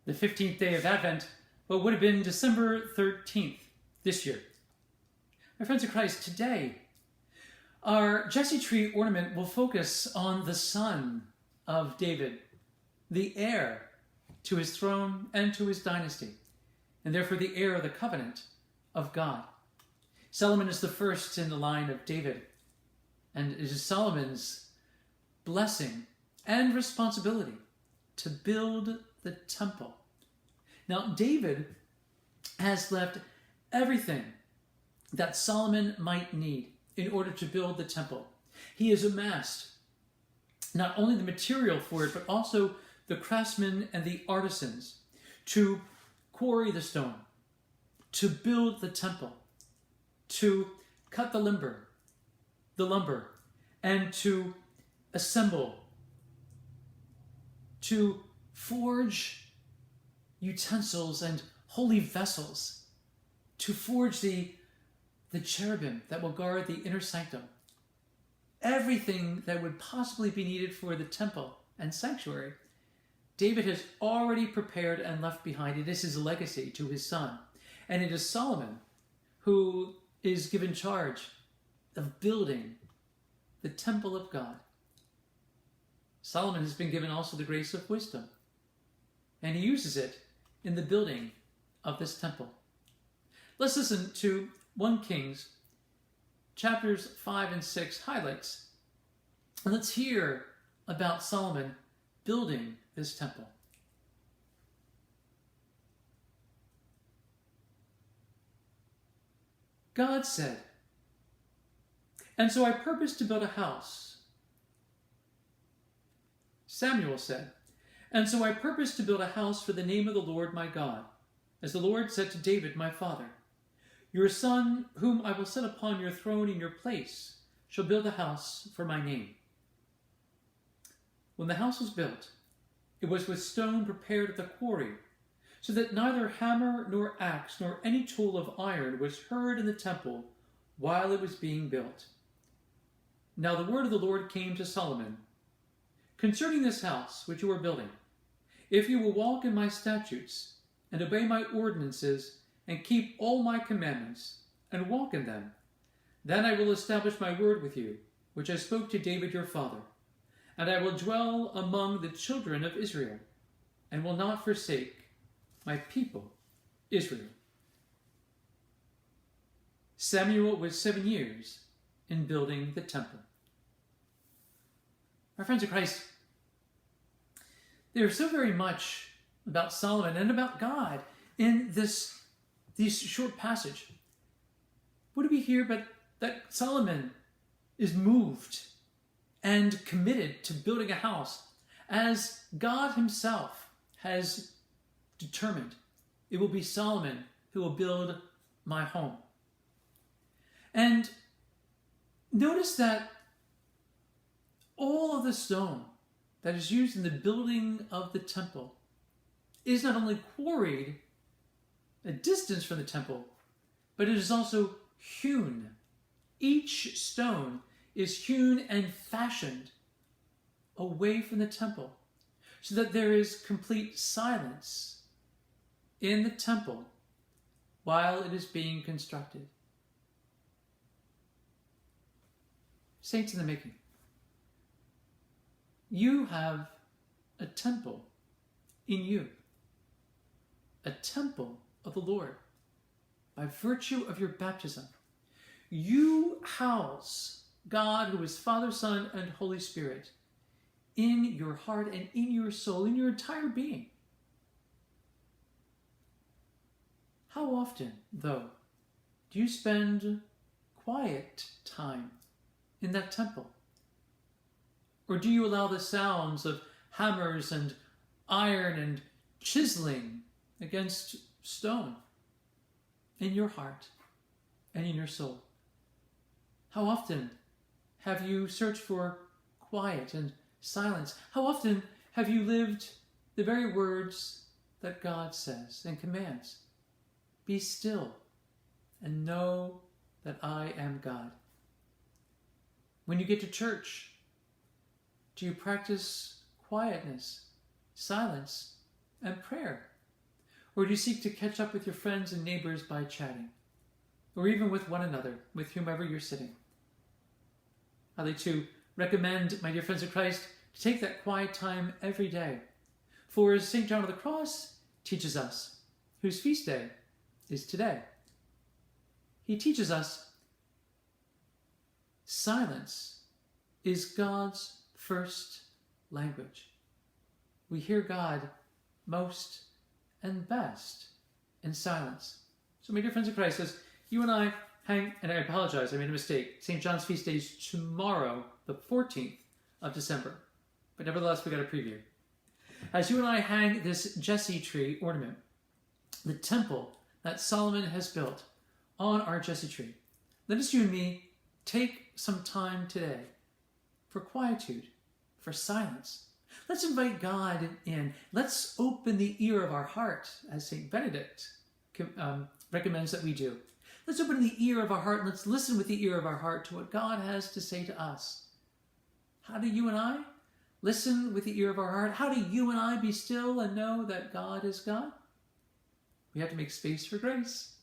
the 15th day of Advent, what would have been December 13th this year. My friends in Christ, today, our Jesse tree ornament will focus on the son of David, the heir to his throne and to his dynasty, and therefore the heir of the covenant of God. Solomon is the first in the line of David, and it is Solomon's blessing and responsibility to build the temple. Now, David has left everything that Solomon might need in order to build the temple. He has amassed not only the material for it, but also the craftsmen and the artisans to quarry the stone, to build the temple, to cut the lumber, and to assemble, to forge utensils and holy vessels, to forge the cherubim that will guard the inner sanctum. Everything that would possibly be needed for the temple and sanctuary, David has already prepared and left behind. It is his legacy to his son. And it is Solomon who is given charge of building the temple of God. Solomon has been given also the grace of wisdom, and he uses it in the building of this temple. Let's listen to 1 Kings chapters 5 and 6 highlights, and let's hear about Solomon building this temple. God said, "And so I purposed to build a house." Samuel said, "And so I purposed to build a house for the name of the Lord my God, as the Lord said to David my father, 'Your son, whom I will set upon your throne in your place, shall build a house for my name.' When the house was built, it was with stone prepared at the quarry, so that neither hammer nor axe nor any tool of iron was heard in the temple while it was being built. Now the word of the Lord came to Solomon, 'Concerning this house which you are building, if you will walk in my statutes and obey my ordinances and keep all my commandments and walk in them, then I will establish my word with you, which I spoke to David your father, and I will dwell among the children of Israel and will not forsake my people Israel.'" Samuel was 7 years in building the temple. My friends in Christ, there's so very much about Solomon and about God in this short passage. What do we hear but that Solomon is moved and committed to building a house as God himself has determined. It will be Solomon who will build my home. And notice that all of the stone that is used in the building of the temple is not only quarried a distance from the temple, but it is also hewn. Each stone is hewn and fashioned away from the temple, so that there is complete silence in the temple while it is being constructed. Saints in the making, you have a temple in you, a temple of the Lord. By virtue of your baptism, you house God, who is Father, Son, and Holy Spirit, in your heart and in your soul, in your entire being. How often, though, do you spend quiet time in that temple? Or do you allow the sounds of hammers and iron and chiseling against stone in your heart and in your soul? How often have you searched for quiet and silence? How often have you lived the very words that God says and commands? Be still and know that I am God. When you get to church, do you practice quietness, silence, and prayer Or do you seek to catch up with your friends and neighbors by chatting? Or even with one another, with whomever you're sitting? I'd like to recommend, my dear friends of Christ, to take that quiet time every day. For as St. John of the Cross teaches us, whose feast day is today, he teaches us silence is God's first language. We hear God most and best in silence. So my dear friends of Christ, as you and I hang, and I apologize, I made a mistake. St. John's feast day is tomorrow, the 14th of December. But nevertheless, we got a preview. As you and I hang this Jesse tree ornament, the temple that Solomon has built on our Jesse tree, let us, you and me, take some time today for quietude, for silence. Let's invite God in. Let's open the ear of our heart, as St. Benedict recommends that we do. Let's open the ear of our heart and let's listen with the ear of our heart to what God has to say to us. How do you and I listen with the ear of our heart? How do you and I be still and know that God is God? We have to make space for grace.